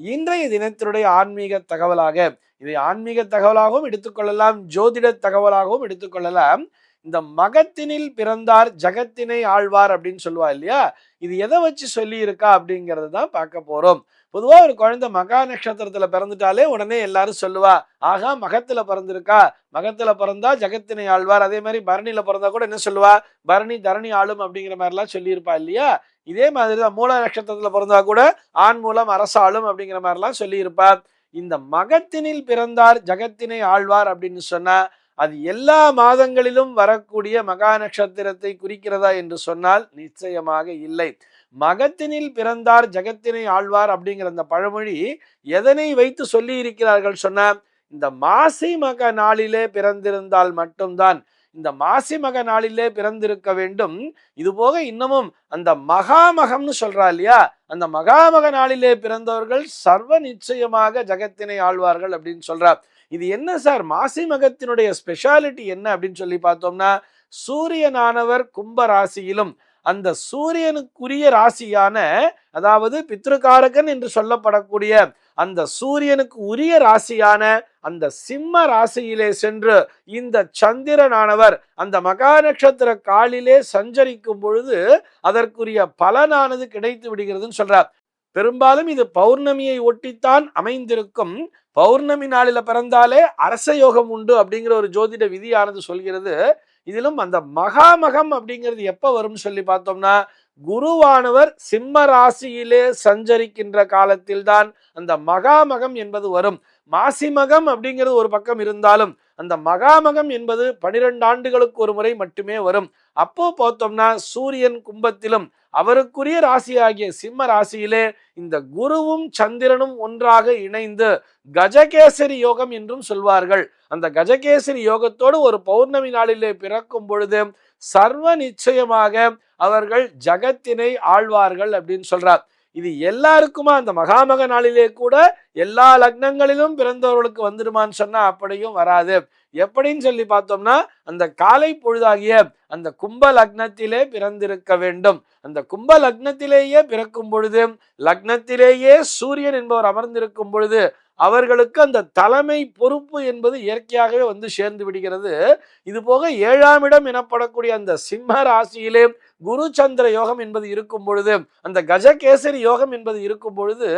இன்றைய தினத்தினுடைய ஆன்மீக தகவலாக, இதை ஆன்மீக தகவலாகவும் எடுத்துக்கொள்ளலாம், ஜோதிட தகவலாகவும் எடுத்துக்கொள்ளலாம். இந்த மகத்தினில் பிறந்தார் ஜகத்தினை ஆழ்வார் அப்படின்னு சொல்லுவா இல்லையா, இது எதை வச்சு சொல்லி இருக்கா அப்படிங்கறது தான் பார்க்க போறோம். பொதுவா ஒரு குழந்தை மகா நட்சத்திரத்துல பிறந்துட்டாலே உடனே எல்லாரும் சொல்லுவா, ஆகா மகத்துல பிறந்திருக்கா, மகத்துல பிறந்தா ஜகத்தினை ஆழ்வார். அதே மாதிரி பரணியில பிறந்தா கூட என்ன சொல்லுவா, பரணி தரணி ஆளும் அப்படிங்கிற மாதிரி எல்லாம் சொல்லியிருப்பா இல்லையா. இதே மாதிரிதான் மூல நட்சத்திரத்துல பிறந்தா கூட ஆண் மூலம் அரசாளும் அப்படிங்கிற மாதிரி எல்லாம் சொல்லி இருப்பார். இந்த மகத்தினில் பிறந்தார் ஜகத்தினை ஆழ்வார் அப்படின்னு சொன்னா அது எல்லா மாதங்களிலும் வரக்கூடிய மகா நட்சத்திரத்தை குறிக்கிறதா என்று சொன்னால் நிச்சயமாக இல்லை. மகத்தினில் பிறந்தார் ஜகத்தினை ஆழ்வார் அப்படிங்கிற அந்த பழமொழி எதனை வைத்து சொல்லி இருக்கிறார்கள் சொன்னா, இந்த மாசி மக நாளிலே பிறந்திருந்தால் மட்டும்தான், இந்த மாசி மக நாளிலே பிறந்திருக்க வேண்டும். இது போக இன்னமும் அந்த மகாமகம்னு சொல்றா இல்லையா, அந்த மகாமக நாளிலே பிறந்தவர்கள் சர்வ நிச்சயமாக ஜகத்தினை ஆழ்வார்கள் அப்படின்னு சொல்றார். இது என்ன சார் மாசி மகத்தினுடைய ஸ்பெஷாலிட்டி என்ன அப்படின்னு சொல்லி பார்த்தோம்னா, சூரியனானவர் கும்ப ராசியிலும் அந்த சூரியனுக்குரிய ராசியான, அதாவது பித்ருகாரகன் என்று சொல்லப்படக்கூடிய அந்த சூரியனுக்கு உரிய ராசியான அந்த சிம்ம ராசியிலே சென்று இந்த சந்திரனானவர் அந்த மகா நட்சத்திர காலிலே சஞ்சரிக்கும் பொழுது அதற்குரிய பலனானது கிடைத்து விடுகிறதுன்னு சொல்றார். பெரும்பாலும் இது பௌர்ணமியை ஒட்டித்தான் அமைந்திருக்கும். பௌர்ணமி நாளில பிறந்தாலே அரச யோகம் உண்டு அப்படிங்கிற ஒரு ஜோதிட விதியானது சொல்கிறது. இதிலும் அந்த மகாமகம் அப்படிங்கிறது எப்ப வரும்னு சொல்லி பார்த்தோம்னா, குருவானவர் சிம்ம ராசியிலே சஞ்சரிக்கின்ற காலத்தில் தான் அந்த மகாமகம் என்பது வரும். மாசிமகம் அப்படிங்கிறது ஒரு பக்கம் இருந்தாலும் அந்த மகாமகம் என்பது 12 ஆண்டுகளுக்கு ஒரு முறை மட்டுமே வரும். அப்போ பார்த்தோம்னா சூரியன் கும்பத்திலும் அவருக்குரிய ராசி ஆகிய சிம்ம ராசியிலே இந்த குருவும் சந்திரனும் ஒன்றாக இணைந்து கஜகேசரி யோகம் என்றும் சொல்வார்கள். அந்த கஜகேசரி யோகத்தோடு ஒரு பௌர்ணமி நாளிலே பிறக்கும் பொழுது சர்வ நிச்சயமாக அவர்கள் ஜகத்தினை ஆழ்வார்கள் அப்படின்னு சொல்றார். இது எல்லாருக்குமா அந்த மகாமக நாளிலே கூட எல்லா லக்னங்களிலும் பிறந்தவர்களுக்கு வந்துடுமான்னு சொன்னா அப்படியும் வராது. எப்படின்னு சொல்லி பார்த்தோம்னா, அந்த காலை பொழுதாகிய அந்த கும்ப லக்னத்திலே பிறந்திருக்க வேண்டும். அந்த கும்ப லக்னத்திலேயே பிறக்கும் பொழுது, லக்னத்திலேயே சூரியன் என்பவர் அமர்ந்திருக்கும் பொழுது அவர்களுக்கு அந்த தலைமை பொறுப்பு என்பது இயற்கையாகவே வந்து சேர்ந்து விடுகிறது. இது போக 7ஆம் இடம் எனப்படக்கூடிய அந்த சிம்ம ராசியிலே குரு சந்திர யோகம் என்பது இருக்கும் பொழுது, அந்த கஜகேசரி யோகம் என்பது இருக்கும் பொழுது,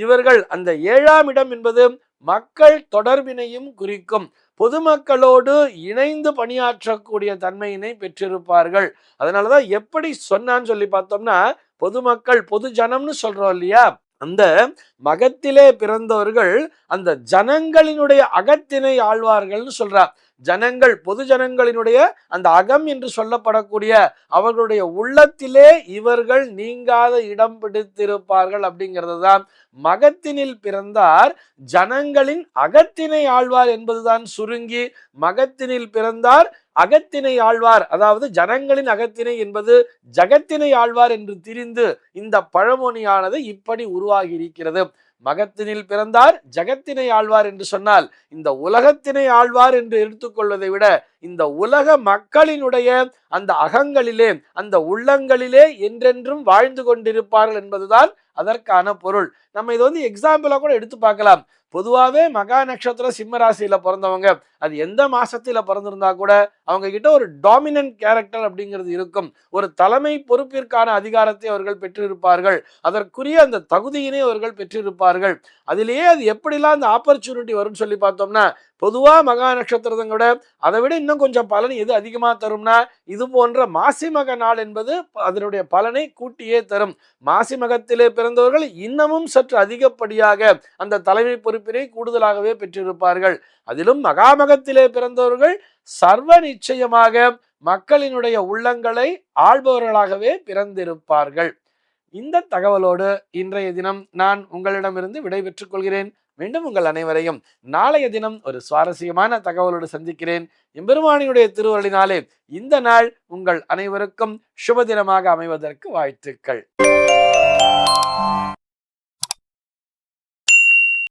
இவர்கள் அந்த 7ஆம் இடம் என்பது மக்கள் தொடர்பினையும் குறிக்கும். பொதுமக்களோடு இணைந்து பணியாற்றக்கூடிய தன்மையினை பெற்றிருப்பார்கள். அதனாலதான் எப்படி சொன்னான்னு சொல்லி பார்த்தோம்னா, பொதுமக்கள் பொது ஜனம்னு சொல்றோம் இல்லையா, அந்த மகத்திலே பிறந்தவர்கள் அந்த ஜனங்களினுடைய அகத்தினை ஆழ்வார்கள்னு சொல்றார். ஜனங்கள் பொது ஜனங்களினுடைய அந்த அகம் என்று சொல்லப்படக்கூடிய அவர்களுடைய உள்ளத்திலே இவர்கள் நீங்காத இடம் பிடித்திருப்பார்கள் அப்படிங்கிறது தான். மகத்தினில் பிறந்தார் ஜனங்களின் அகத்தினை ஆழ்வார் என்பதுதான் சுருங்கி மகத்தினில் பிறந்தார் அகத்தினை ஆழ்வார், அதாவது ஜனங்களின் அகத்தினை என்பது ஜகத்தினை ஆழ்வார் என்று திரிந்து இந்த பழமொழியானது இப்படி உருவாகி இருக்கிறது. மகத்தினில் பிறந்தார் ஜகத்தினை ஆழ்வார் என்று சொன்னால் இந்த உலகத்தினை ஆழ்வார் என்று எடுத்துக்கொள்வதை விட இந்த உலக மக்களினுடைய அந்த அகங்களிலே அந்த உள்ளங்களிலே என்றென்றும் வாழ்ந்து கொண்டிருப்பார்கள் என்பதுதான் அதற்கான பொருள். நம்ம இதை வந்து எக்ஸாம்பிளா கூட எடுத்து பார்க்கலாம். பொதுவாகவே மகா நட்சத்திரம் சிம்ம ராசியில பிறந்தவங்க அது எந்த மாசத்துல பிறந்திருந்தா கூட அவங்க கிட்ட ஒரு டாமினன்ட் கேரக்டர் அப்படிங்கிறது இருக்கும். ஒரு தலைமை பொறுப்பிற்கான அதிகாரத்தை அவர்கள் பெற்றிருப்பார்கள். அதற்குரிய அந்த தகுதியினை அவர்கள் பெற்றிருப்பார்கள். அதிலேயே அது எப்படிலாம் அந்த ஆப்பர்ச்சுனிட்டி வரும்னு சொல்லி பார்த்தோம்னா, பொதுவா மகா நட்சத்திரத்தை விட அதை விட இன்னும் கொஞ்சம் பலன் எது அதிகமா தரும்னா, இது போன்ற மாசி மக நாள் என்பது அதனுடைய பலனை கூட்டியே தரும். மாசி மகத்திலே பிறந்தவர்கள் இன்னமும் சற்று அதிகப்படியாக அந்த தலைமை பொறுப்பினை கூடுதலாகவே பெற்றிருப்பார்கள். அதிலும் மகாமகத்திலே பிறந்தவர்கள் சர்வ நிச்சயமாக மக்களினுடைய உள்ளங்களை ஆள்பவர்களாகவே பிறந்திருப்பார்கள். இந்த தகவலோடு இன்றைய தினம் நான் உங்களிடமிருந்து விடைபெற்றுக் கொள்கிறேன். மீண்டும் உங்கள் அனைவரையும் நாளைய தினம் ஒரு சுவாரஸ்யமான தகவலோடு சந்திக்கிறேன். எம்பெருமானியுடைய திருவருளினாலே இந்த நாள் உங்கள் அனைவருக்கும் சுப தினமாக அமைவதற்கு வாழ்த்துக்கள்.